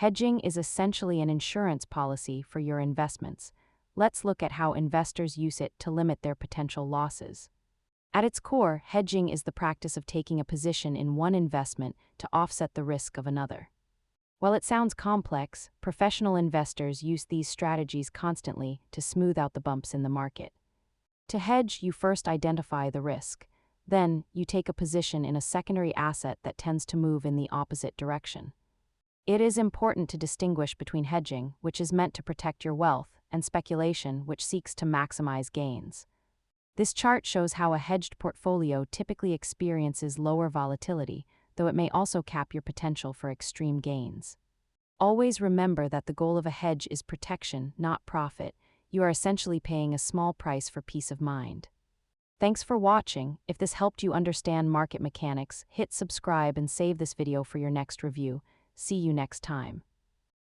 Hedging is essentially an insurance policy for your investments. Let's look at how investors use it to limit their potential losses. At its core, hedging is the practice of taking a position in one investment to offset the risk of another. While it sounds complex, professional investors use these strategies constantly to smooth out the bumps in the market. To hedge, you first identify the risk. Then, you take a position in a secondary asset that tends to move in the opposite direction. It is important to distinguish between hedging, which is meant to protect your wealth, and speculation, which seeks to maximize gains. This chart shows how a hedged portfolio typically experiences lower volatility, though it may also cap your potential for extreme gains. Always remember that the goal of a hedge is protection, not profit. You are essentially paying a small price for peace of mind. Thanks for watching. If this helped you understand market mechanics, hit subscribe and save this video for your next review. See you next time.